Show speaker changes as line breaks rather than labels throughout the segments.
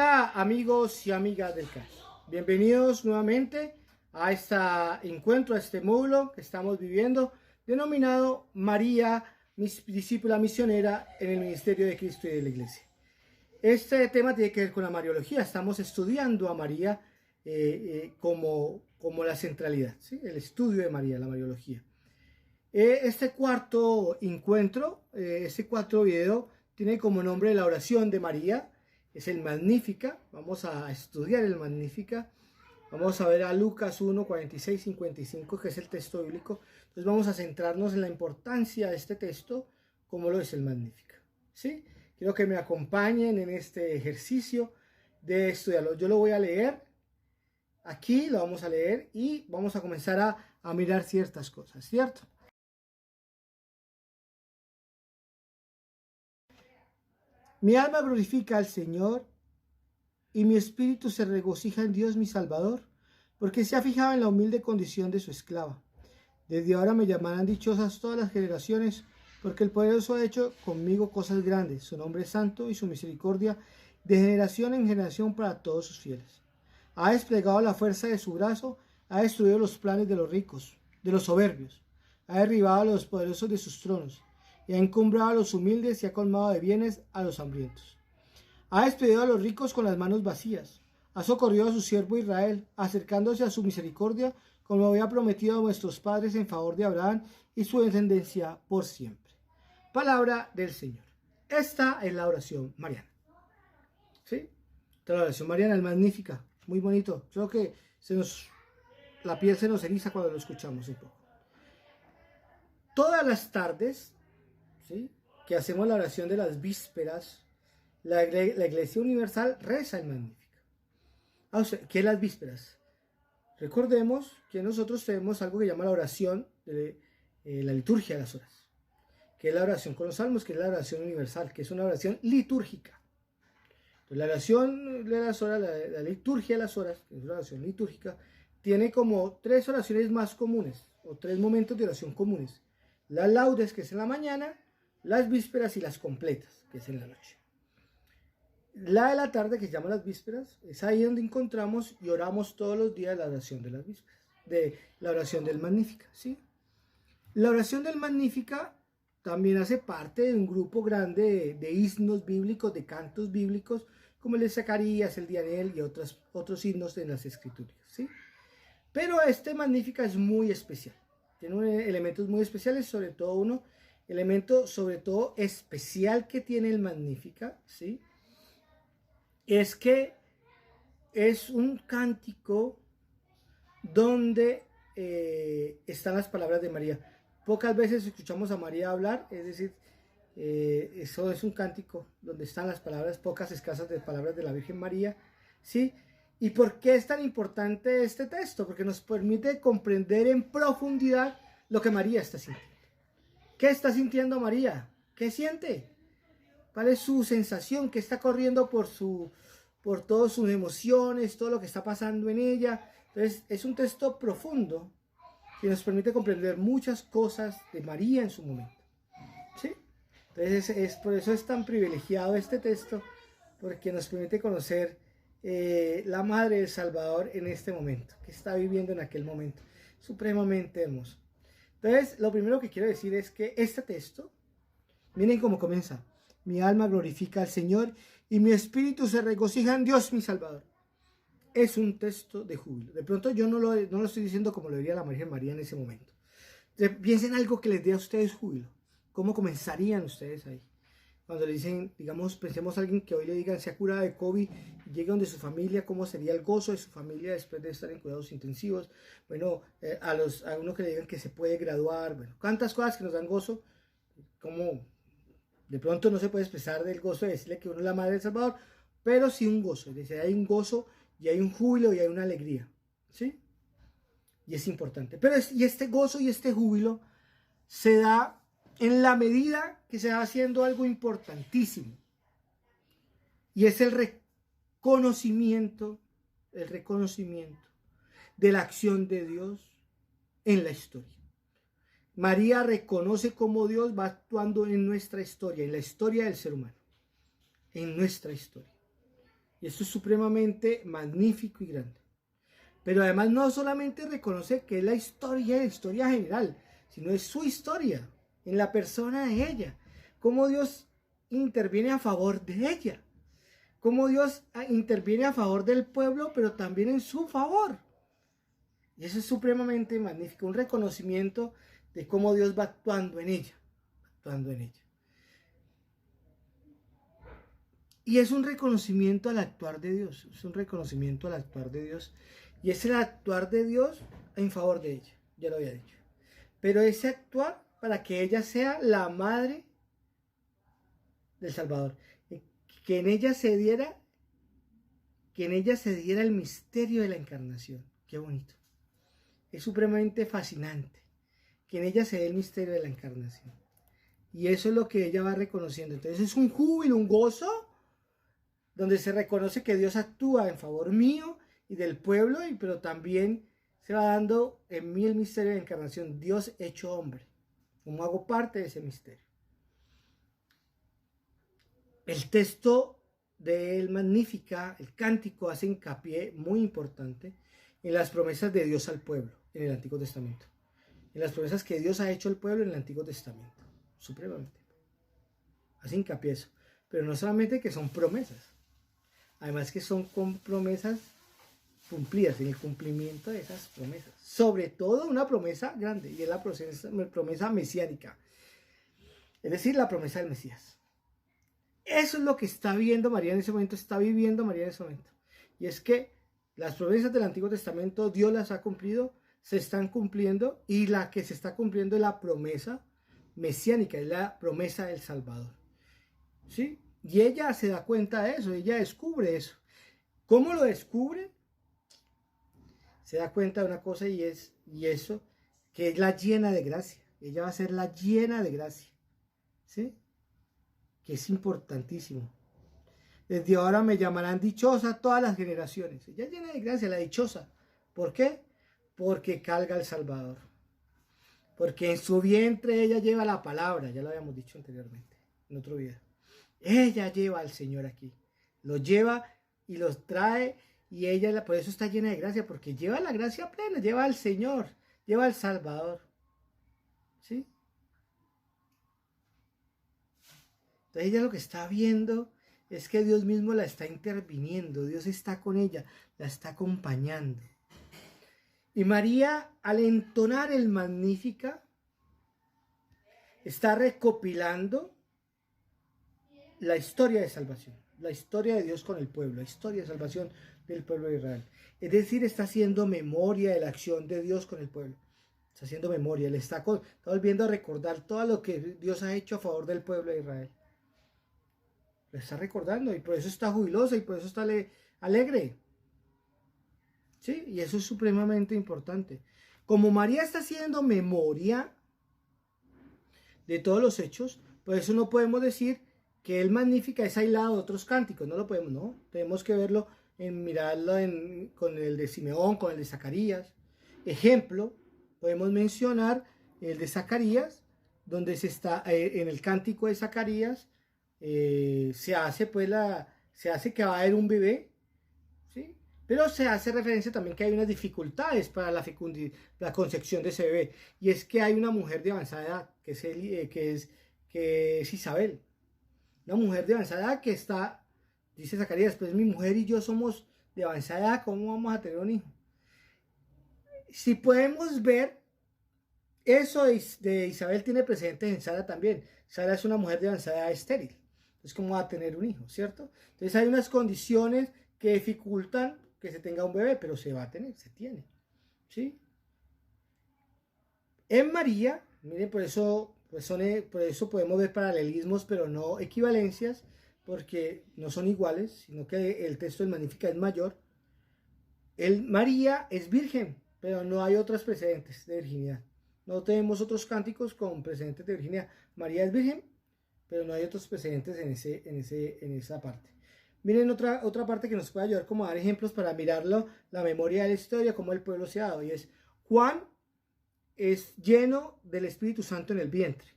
Hola amigos y amigas del canal, bienvenidos nuevamente a este encuentro, a este módulo que estamos viviendo denominado María, discípula misionera en el ministerio de Cristo y de la Iglesia. Este tema tiene que ver con la Mariología. Estamos estudiando a María como la centralidad, ¿sí? El estudio de María, la Mariología. Este cuarto encuentro, este cuarto video, tiene como nombre la oración de María. Es el Magnífica. Vamos a estudiar el Magnífica. Vamos a ver a Lucas 1, 46, 55, que es el texto bíblico. Entonces vamos a centrarnos en la importancia de este texto, como lo es el Magnífica, ¿sí? Quiero que me acompañen en este ejercicio de estudiarlo. Yo lo voy a leer. Aquí lo vamos a leer y vamos a comenzar a mirar ciertas cosas, ¿cierto? Mi alma glorifica al Señor y mi espíritu se regocija en Dios mi Salvador, porque se ha fijado en la humilde condición de su esclava. Desde ahora me llamarán dichosas todas las generaciones, porque el poderoso ha hecho conmigo cosas grandes. Su nombre es santo y su misericordia de generación en generación para todos sus fieles. Ha desplegado la fuerza de su brazo, ha destruido los planes de los ricos, de los soberbios, ha derribado a los poderosos de sus tronos, y ha encumbrado a los humildes y ha colmado de bienes a los hambrientos. Ha despedido a los ricos con las manos vacías, ha socorrido a su siervo Israel, acercándose a su misericordia, como había prometido a nuestros padres en favor de Abraham y su descendencia por siempre. Palabra del Señor. Esta es la oración mariana, ¿sí? Esta es la oración mariana, es magnífica, muy bonito. Creo que la piel se nos eriza cuando lo escuchamos un poco. Todas las tardes, ¿sí?, que hacemos la oración de las vísperas, la Iglesia Universal reza el Magnífica. ¿Qué es las vísperas? Recordemos que nosotros tenemos algo que llama la oración de la liturgia de las horas, que es la oración con los salmos, que es la oración universal, que es una oración litúrgica. Entonces, la oración de las horas, la liturgia de las horas, que es una oración litúrgica, tiene como tres oraciones más comunes, o tres momentos de oración comunes. Las laudes, que es en la mañana, las vísperas y las completas, que es en la noche. La de la tarde, que se llama las vísperas, es ahí donde encontramos y oramos todos los días la oración de las vísperas, de la oración del Magnífica, ¿sí? La oración del Magnífica también hace parte de un grupo grande de himnos bíblicos, de cantos bíblicos, como el de Zacarías, el de Daniel y otros himnos de las Escrituras, ¿sí? Pero este Magnífica es muy especial, tiene elementos muy especiales, sobre todo uno, elemento sobre todo especial que tiene el Magnífica, ¿sí?, es que es un cántico donde están las palabras de María. Pocas veces escuchamos a María hablar, es decir, eso es un cántico donde están las palabras, pocas, escasas de palabras de la Virgen María, ¿sí? ¿Y por qué es tan importante este texto? Porque nos permite comprender en profundidad lo que María está sintiendo. ¿Qué está sintiendo María? ¿Qué siente? ¿Cuál es su sensación? ¿Qué está corriendo por todas sus emociones, todo lo que está pasando en ella? Entonces, es un texto profundo que nos permite comprender muchas cosas de María en su momento, ¿sí? Entonces, por eso es tan privilegiado este texto, porque nos permite conocer la Madre del Salvador en este momento, que está viviendo en aquel momento. Supremamente hermoso. Entonces, lo primero que quiero decir es que este texto, miren cómo comienza. Mi alma glorifica al Señor y mi espíritu se regocija en Dios mi Salvador. Es un texto de júbilo. De pronto yo no lo estoy diciendo como lo diría la Virgen María en ese momento. Piensen algo que les dé a ustedes júbilo. ¿Cómo comenzarían ustedes ahí? Cuando le dicen, digamos, pensemos a alguien que hoy le digan se ha curado de COVID y llegue donde su familia, ¿cómo sería el gozo de su familia después de estar en cuidados intensivos? Bueno, a uno que le digan que se puede graduar. Bueno, ¿cuántas cosas que nos dan gozo? ¿Cómo? De pronto no se puede expresar del gozo de decirle que uno es la Madre del Salvador, pero sí un gozo, es decir, hay un gozo y hay un júbilo y hay una alegría, ¿sí? Y es importante. Y este gozo y este júbilo se da en la medida que se va haciendo algo importantísimo. Y es el reconocimiento de la acción de Dios en la historia. María reconoce cómo Dios va actuando en nuestra historia, en la historia del ser humano, en nuestra historia. Y esto es supremamente magnífico y grande. Pero además no solamente reconoce que es la historia general, sino es su historia, en la persona de ella. Cómo Dios interviene a favor de ella. Cómo Dios interviene a favor del pueblo, pero también en su favor. Y eso es supremamente magnífico. Un reconocimiento de cómo Dios va actuando en ella. Y es un reconocimiento al actuar de Dios. Es un reconocimiento al actuar de Dios. Y es el actuar de Dios en favor de ella. Ya lo había dicho. Pero ese actuar para que ella sea la madre del Salvador. Que en ella se diera el misterio de la encarnación. Qué bonito. Es supremamente fascinante. Que en ella se dé el misterio de la encarnación. Y eso es lo que ella va reconociendo. Entonces es un júbilo, un gozo, donde se reconoce que Dios actúa en favor mío y del pueblo, pero también se va dando en mí el misterio de la encarnación, Dios hecho hombre, como hago parte de ese misterio. El texto del Magnífica, el cántico, hace hincapié muy importante en las promesas de Dios al pueblo en el Antiguo Testamento, en las promesas que Dios ha hecho al pueblo en el Antiguo Testamento, supremamente. Hace hincapié eso, pero no solamente que son promesas, además que son promesas cumplidas, en el cumplimiento de esas promesas. Sobre todo una promesa grande, y es la promesa mesiánica. Es decir, la promesa del Mesías. Eso es lo que está viendo María en ese momento, está viviendo María en ese momento. Y es que las promesas del Antiguo Testamento, Dios las ha cumplido, se están cumpliendo, y la que se está cumpliendo es la promesa mesiánica, es la promesa del Salvador. ¿Sí? Y ella se da cuenta de eso, ella descubre eso. ¿Cómo lo descubre? Se da cuenta de una cosa y eso, que es la llena de gracia. Ella va a ser la llena de gracia. ¿Sí? Que es importantísimo. Desde ahora me llamarán dichosa todas las generaciones. Ella es llena de gracia, la dichosa. ¿Por qué? Porque carga al Salvador. Porque en su vientre ella lleva la palabra. Ya lo habíamos dicho anteriormente, en otro video. Ella lleva al Señor aquí. Lo lleva y los trae. Y ella por eso está llena de gracia. Porque lleva la gracia plena. Lleva al Señor. Lleva al Salvador. ¿Sí? Entonces ella lo que está viendo es que Dios mismo la está interviniendo. Dios está con ella. La está acompañando. Y María, al entonar el Magnífica, está recopilando la historia de salvación, la historia de Dios con el pueblo, la historia de salvación del pueblo de Israel. Es decir, está haciendo memoria de la acción de Dios con el pueblo. Está haciendo memoria, está volviendo a recordar todo lo que Dios ha hecho a favor del pueblo de Israel. Lo está recordando y por eso está jubilosa y por eso está alegre. ¿Sí? Y eso es supremamente importante. Como María está haciendo memoria de todos los hechos, por eso no podemos decir que el Magnífica es aislado de otros cánticos, no lo podemos, no, tenemos que verlo, mirarlo con el de Simeón, con el de Zacarías. Ejemplo, podemos mencionar el de Zacarías, donde se está, en el cántico de Zacarías, se hace que va a haber un bebé, ¿sí? Pero se hace referencia también que hay unas dificultades para la concepción de ese bebé, y es que hay una mujer de avanzada edad, que es Isabel. Una mujer de avanzada edad que está, dice Zacarías, pues mi mujer y yo somos de avanzada edad, ¿cómo vamos a tener un hijo? Si podemos ver, eso de Isabel tiene precedentes en Sara también. Sara es una mujer de avanzada edad estéril. Entonces, ¿cómo va a tener un hijo? ¿Cierto? Entonces hay unas condiciones que dificultan que se tenga un bebé, pero se va a tener, se tiene. ¿Sí? En María, miren, por eso podemos ver paralelismos, pero no equivalencias, porque no son iguales, sino que el texto del Magnífica es mayor. María es virgen, pero no hay otros precedentes de virginidad. No tenemos otros cánticos con precedentes de virginidad. María es virgen, pero no hay otros precedentes en esa parte. Miren otra parte que nos puede ayudar como a dar ejemplos para mirarlo, la memoria de la historia, cómo el pueblo se ha dado, y es Juan es lleno del Espíritu Santo en el vientre.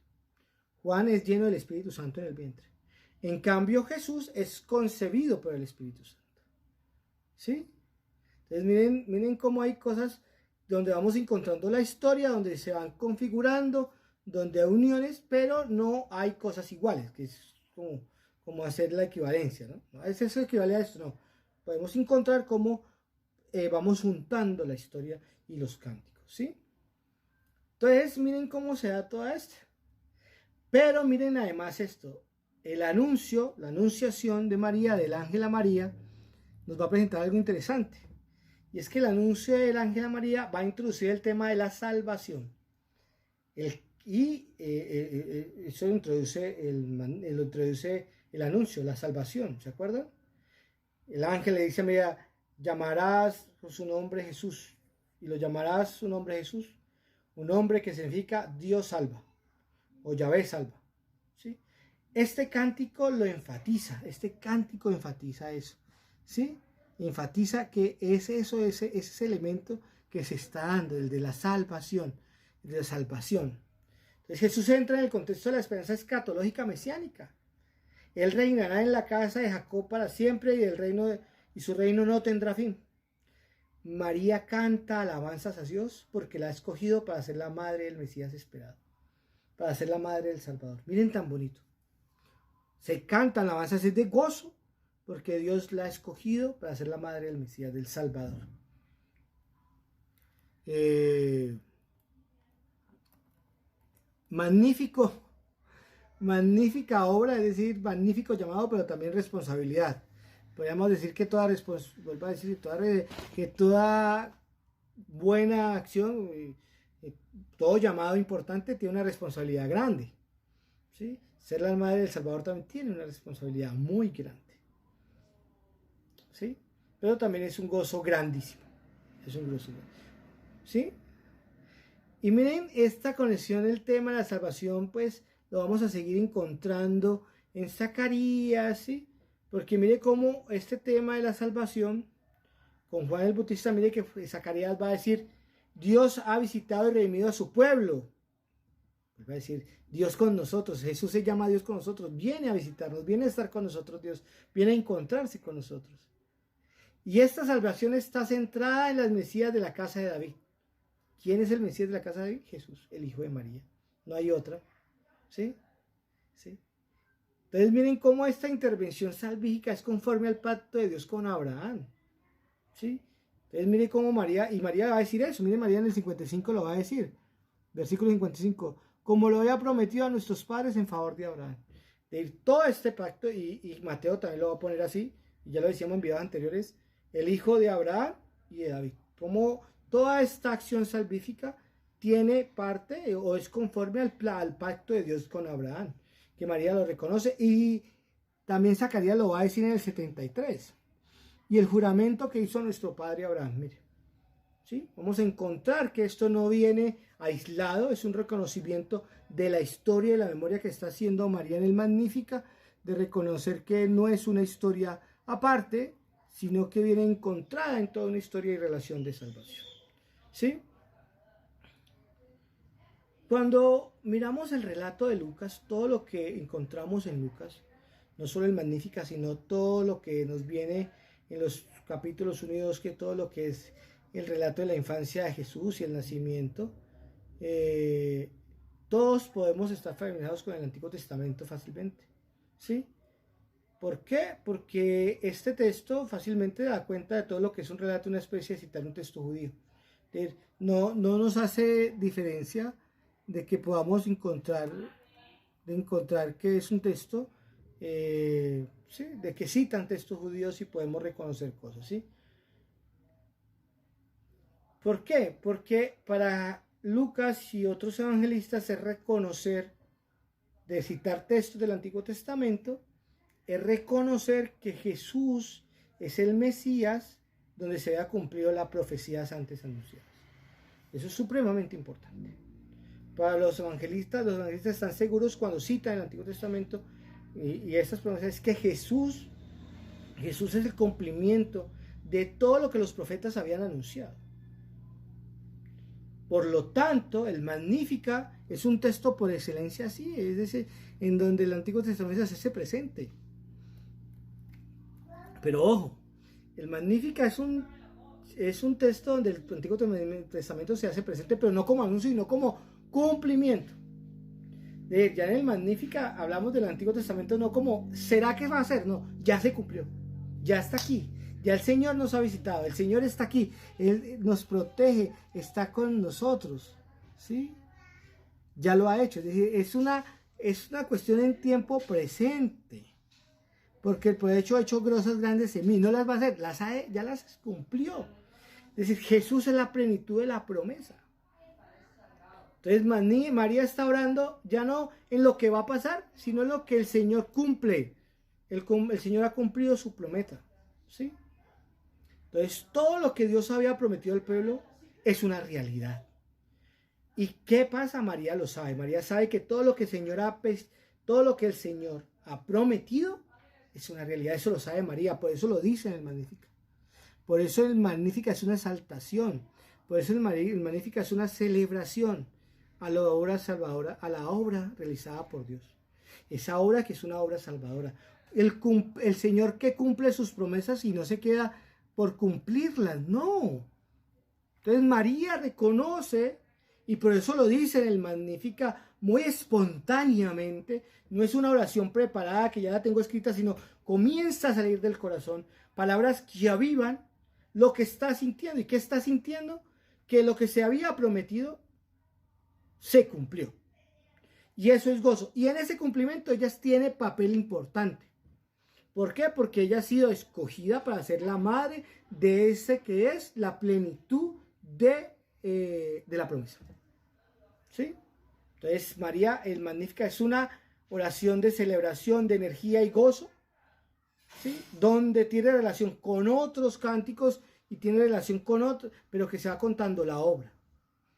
Juan es lleno del Espíritu Santo en el vientre. En cambio, Jesús es concebido por el Espíritu Santo. ¿Sí? Entonces miren cómo hay cosas donde vamos encontrando la historia, donde se van configurando, donde hay uniones, pero no hay cosas iguales, que es como hacer la equivalencia, ¿no? No es eso equivale a esto, no. Podemos encontrar cómo vamos juntando la historia y los cánticos, ¿sí? Entonces miren cómo se da toda esto. Pero miren además esto, el anuncio, la anunciación de María, del ángel a María, nos va a presentar algo interesante. Y es que el anuncio del ángel a María va a introducir el tema de la salvación. Eso introduce el anuncio, la salvación, ¿se acuerdan? El ángel le dice a María, llamarás por su nombre Jesús. Y lo llamarás su nombre Jesús. Un nombre que significa Dios salva. O Yahvé salva. ¿Sí? Este cántico lo enfatiza. Este cántico enfatiza eso. ¿Sí? Enfatiza que es ese elemento que se está dando, el de la salvación. El de la salvación. Entonces Jesús entra en el contexto de la esperanza escatológica mesiánica. Él reinará en la casa de Jacob para siempre y su reino no tendrá fin. María canta alabanzas a Dios porque la ha escogido para ser la madre del Mesías esperado, para ser la madre del Salvador. Miren tan bonito. Se cantan alabanzas es de gozo porque Dios la ha escogido para ser la madre del Mesías, del Salvador. Magnífica obra, es decir, magnífico llamado, pero también responsabilidad. Podríamos decir que que toda buena acción, todo llamado importante tiene una responsabilidad grande. ¿Sí? Ser la madre del Salvador también tiene una responsabilidad muy grande. ¿Sí? Pero también es un gozo grandísimo. Es un gozo grandísimo. ¿Sí? Y miren esta conexión, el tema de la salvación, pues lo vamos a seguir encontrando en Zacarías, ¿sí? Porque mire cómo este tema de la salvación, con Juan el Bautista, mire que Zacarías va a decir, Dios ha visitado y redimido a su pueblo. Va a decir, Dios con nosotros, Jesús se llama Dios con nosotros, viene a visitarnos, viene a estar con nosotros Dios, viene a encontrarse con nosotros. Y esta salvación está centrada en las Mesías de la casa de David. ¿Quién es el Mesías de la casa de David? Jesús, el hijo de María. No hay otra. ¿Sí? ¿Sí? Entonces miren cómo esta intervención salvífica es conforme al pacto de Dios con Abraham. ¿Sí? Entonces miren cómo María, y María va a decir eso, miren María en el 55 lo va a decir. Versículo 55. Como lo había prometido a nuestros padres en favor de Abraham. De todo este pacto, y Mateo también lo va a poner así, y ya lo decíamos en videos anteriores, el hijo de Abraham y de David. Como toda esta acción salvífica tiene parte o es conforme al pacto de Dios con Abraham, que María lo reconoce, y también Zacarías lo va a decir en el 73. Y el juramento que hizo nuestro padre Abraham, mire. ¿Sí? Vamos a encontrar que esto no viene aislado, es un reconocimiento de la historia y la memoria que está haciendo María en el Magnífica, de reconocer que no es una historia aparte, sino que viene encontrada en toda una historia y relación de salvación. ¿Sí? Cuando miramos el relato de Lucas, todo lo que encontramos en Lucas, no solo el Magnífica, sino todo lo que nos viene en los capítulos 1 y 2, que todo lo que es el relato de la infancia de Jesús y el nacimiento, todos podemos estar familiarizados con el Antiguo Testamento fácilmente. ¿Sí? ¿Por qué? Porque este texto fácilmente da cuenta de todo lo que es un relato, una especie de citar un texto judío. No nos hace diferencia de que podamos encontrar que es un texto, ¿sí? De que citan textos judíos y podemos reconocer cosas, ¿sí? ¿Por qué? Porque para Lucas y otros evangelistas es reconocer, de citar textos del Antiguo Testamento, es reconocer que Jesús es el Mesías donde se había cumplido las profecías antes anunciadas. Eso es supremamente importante. Para los evangelistas están seguros cuando citan el Antiguo Testamento y estas promesas, es que Jesús es el cumplimiento de todo lo que los profetas habían anunciado. Por lo tanto, el Magnífica es un texto por excelencia así, es decir, en donde el Antiguo Testamento se hace presente. Pero ojo, El Magnífica es un texto donde el Antiguo Testamento se hace presente, pero no como anuncio, sino como cumplimiento. Ya en el Magnífica hablamos del Antiguo Testamento no como ¿será que va a ser? No, ya se cumplió, ya está aquí, ya el Señor nos ha visitado, el Señor está aquí, Él nos protege, está con nosotros, ¿sí? Ya lo ha hecho, es decir, es una cuestión en tiempo presente, porque el provecho ha hecho cosas grandes en mí, no las va a hacer, ya las cumplió. Es decir, Jesús es la plenitud de la promesa. Entonces María está orando ya no en lo que va a pasar, sino en lo que el Señor cumple. El Señor ha cumplido su promesa, ¿sí? Entonces todo lo que Dios había prometido al pueblo es una realidad. ¿Y qué pasa? María lo sabe. María sabe que todo lo que el Señor ha prometido es una realidad. Eso lo sabe María, por eso lo dice en el Magnífica. Por eso el Magnífica es una exaltación. Por eso el Magnífica es una celebración a la obra salvadora, a la obra realizada por Dios. Esa obra que es una obra salvadora. El Señor que cumple sus promesas y no se queda por cumplirlas, no. Entonces María reconoce, y por eso lo dice en el Magnífica muy espontáneamente, no es una oración preparada que ya la tengo escrita, sino comienza a salir del corazón, palabras que avivan lo que está sintiendo. ¿Y qué está sintiendo? Que lo que se había prometido se cumplió. Y eso es gozo. Y en ese cumplimiento ella tiene papel importante. ¿Por qué? Porque ella ha sido escogida para ser la madre de ese que es la plenitud de la promesa. ¿Sí? Entonces María, el Magnífica, es una oración de celebración, de energía y gozo, ¿sí? Donde tiene relación con otros cánticos y tiene relación con otros, pero que se va contando la obra.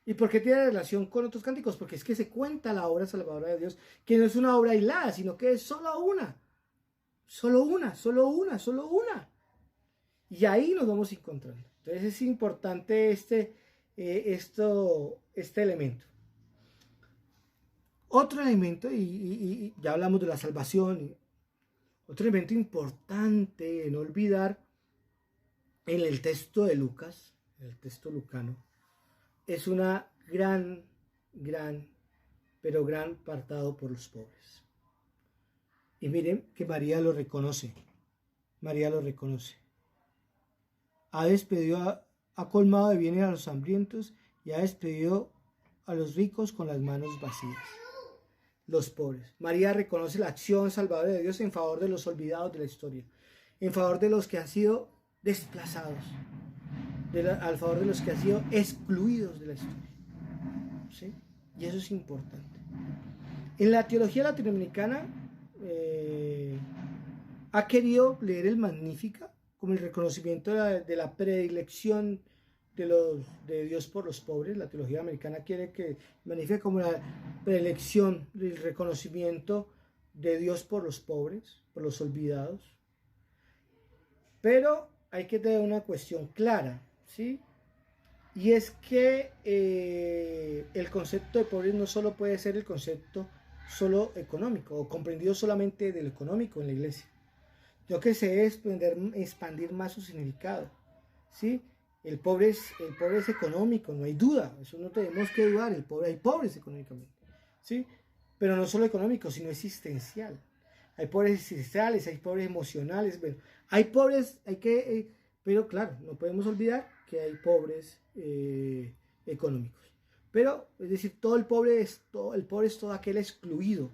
¿Y por qué tiene relación con otros cánticos? Porque es que se cuenta la obra salvadora de Dios, que no es una obra aislada, sino que es solo una. Solo una. Y ahí nos vamos encontrando. Entonces es importante este elemento. Otro elemento, y ya hablamos de la salvación, otro elemento importante de no olvidar en el texto de Lucas, el texto lucano, es una gran apartado por los pobres. Y miren que María lo reconoce. Ha colmado de bienes a los hambrientos y ha despedido a los ricos con las manos vacías. Los pobres. María reconoce la acción salvadora de Dios en favor de los olvidados de la historia, en favor de los que han sido desplazados, al favor de los que han sido excluidos de la historia. ¿Sí? Y eso es importante. En la teología latinoamericana ha querido leer el Magnífica como el reconocimiento de la predilección de Dios por los pobres. La teología americana quiere que Magnífica como la predilección, el reconocimiento de Dios por los pobres, por los olvidados. Pero hay que tener una cuestión clara, ¿sí? Y es que el concepto de pobres no solo puede ser el concepto solo económico o comprendido solamente del económico en la iglesia. Yo que sé expandir más su significado, ¿sí? El pobre es económico, no hay duda, eso no tenemos que dudar, hay pobres económicamente, ¿sí? Pero no solo económico, sino existencial. Hay pobres existenciales, hay pobres emocionales, bueno, hay pobres, pero claro, no podemos olvidar que hay pobres económicos. Pero, es decir, el pobre es todo aquel excluido,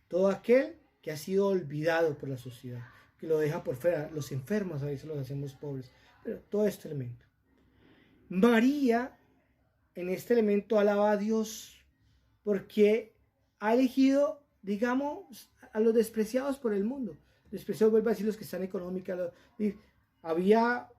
todo aquel que ha sido olvidado por la sociedad, que lo deja por fuera. Los enfermos a veces los hacemos pobres, pero todo este elemento. María, en este elemento, alaba a Dios porque ha elegido, digamos, a los despreciados por el mundo. Despreciados, vuelvo a decir, los que están económicos. Había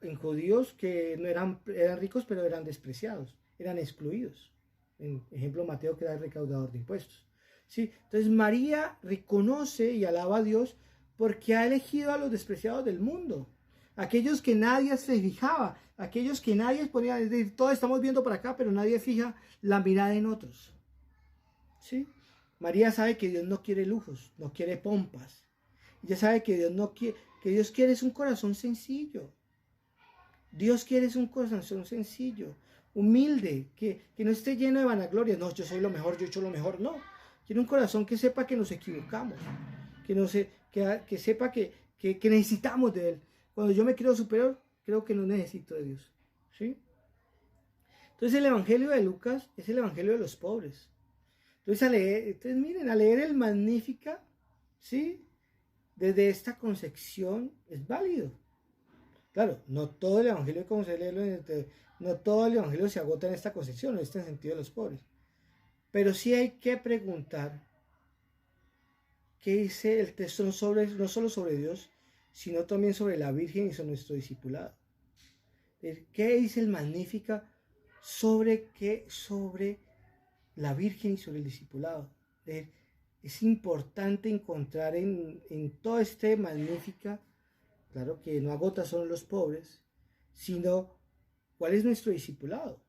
en judíos que no eran ricos, pero eran despreciados, eran excluidos. En ejemplo, Mateo, que era el recaudador de impuestos. ¿Sí? Entonces María reconoce y alaba a Dios porque ha elegido a los despreciados del mundo, aquellos que nadie se fijaba, aquellos que nadie ponía, es decir, todos estamos viendo para acá, pero nadie fija la mirada en otros. ¿Sí? María sabe que Dios no quiere lujos, no quiere pompas. Ella sabe que Dios no quiere, que Dios quiere es un corazón sencillo. Dios quiere es un corazón sencillo, humilde, que no esté lleno de vanagloria. No, yo soy lo mejor, yo he hecho lo mejor. No, quiere un corazón que sepa que nos equivocamos, que sepa que necesitamos de Él. Cuando yo me creo superior, creo que no necesito de Dios. ¿Sí? Entonces el Evangelio de Lucas es el Evangelio de los pobres. Entonces miren, a leer el Magnífica, ¿sí? Desde esta concepción es válido. Claro, no todo el Evangelio, como se lee, no todo el Evangelio se agota en esta concepción, en este sentido de los pobres. Pero sí hay que preguntar qué dice el texto no solo sobre Dios, sino también sobre la Virgen y sobre nuestro discipulado. ¿Qué dice el Magnífica sobre la Virgen y sobre el discipulado? Es importante encontrar en todo este Magnífica, claro que no agota solo los pobres, sino cuál es nuestro discipulado.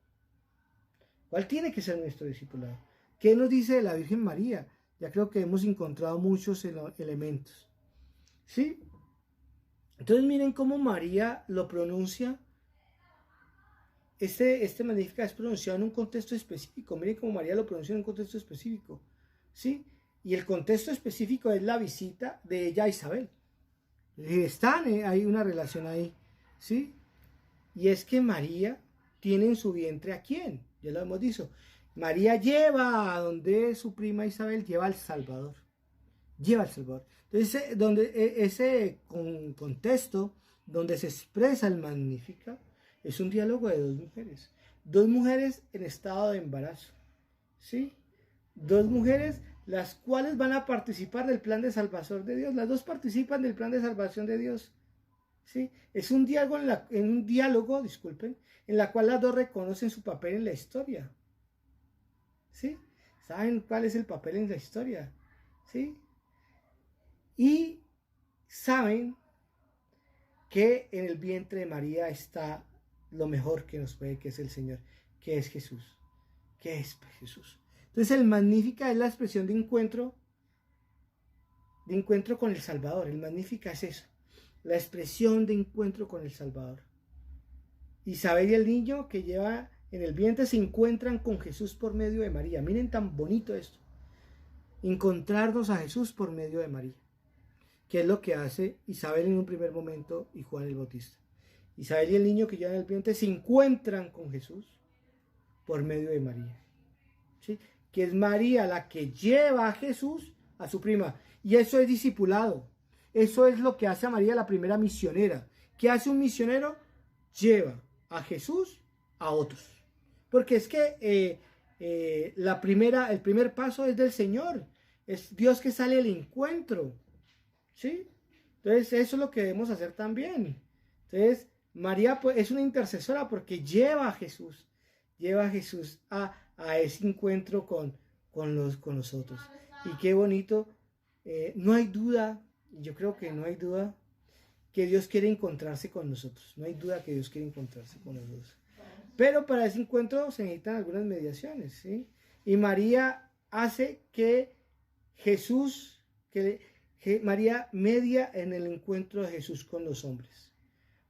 ¿Cuál tiene que ser nuestro discipulado? ¿Qué nos dice de la Virgen María? Ya creo que hemos encontrado muchos elementos. ¿Sí? Entonces miren cómo María lo pronuncia. Este Magnífica es pronunciado en un contexto específico. Miren cómo María lo pronuncia en un contexto específico. ¿Sí? Y el contexto específico es la visita de ella a Isabel. Hay una relación ahí. ¿Sí? Y es que María tiene en su vientre ¿a quién? Ya lo hemos dicho. María lleva a donde su prima Isabel, lleva al Salvador. Lleva al Salvador. Entonces, ese contexto donde se expresa el Magnífica es un diálogo de dos mujeres. Dos mujeres en estado de embarazo. ¿Sí? Dos mujeres las cuales van a participar del plan de salvación de Dios. Las dos participan del plan de salvación de Dios. ¿Sí? Es un diálogo, disculpen, en la cual las dos reconocen su papel en la historia. ¿Sí? ¿Saben cuál es el papel en la historia? ¿Sí? Y saben que en el vientre de María está lo mejor que nos puede, que es el Señor, que es Jesús. ¿Qué es Jesús? Entonces el Magnífica es la expresión de encuentro con el Salvador. El Magnífica es eso, la expresión de encuentro con el Salvador. Isabel y el niño que lleva en el vientre se encuentran con Jesús por medio de María. Miren tan bonito esto. Encontrarnos a Jesús por medio de María. ¿Qué es lo que hace Isabel en un primer momento y Juan el Bautista? Isabel y el niño que lleva en el vientre se encuentran con Jesús por medio de María. ¿Sí? Que es María la que lleva a Jesús a su prima. Y eso es discipulado. Eso es lo que hace a María la primera misionera. ¿Qué hace un misionero? Lleva a Jesús a otros. Porque es que el primer paso es del Señor. Es Dios que sale al encuentro. ¿Sí? Entonces eso es lo que debemos hacer también. Entonces María pues, es una intercesora porque lleva a Jesús. Lleva a Jesús a ese encuentro con los otros. Y qué bonito. No hay duda, yo creo que no hay duda que Dios quiere encontrarse con nosotros. No hay duda que Dios quiere encontrarse con nosotros. Pero para ese encuentro se necesitan algunas mediaciones, ¿sí? Y María hace que María media en el encuentro de Jesús con los hombres.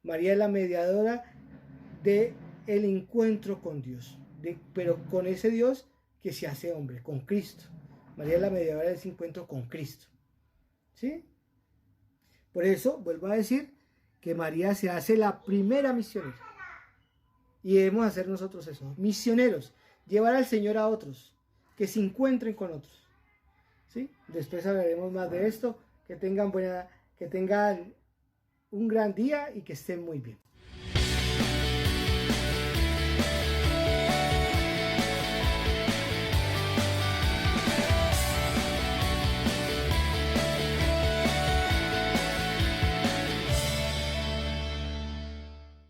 María es la mediadora del encuentro con Dios, pero con ese Dios que se hace hombre, con Cristo. María es la mediadora de ese encuentro con Cristo. ¿Sí? Por eso, vuelvo a decir, que María se hace la primera misionera. Y debemos hacer nosotros eso, misioneros, llevar al Señor a otros, que se encuentren con otros. ¿Sí? Después hablaremos más de esto, que tengan un gran día y que estén muy bien.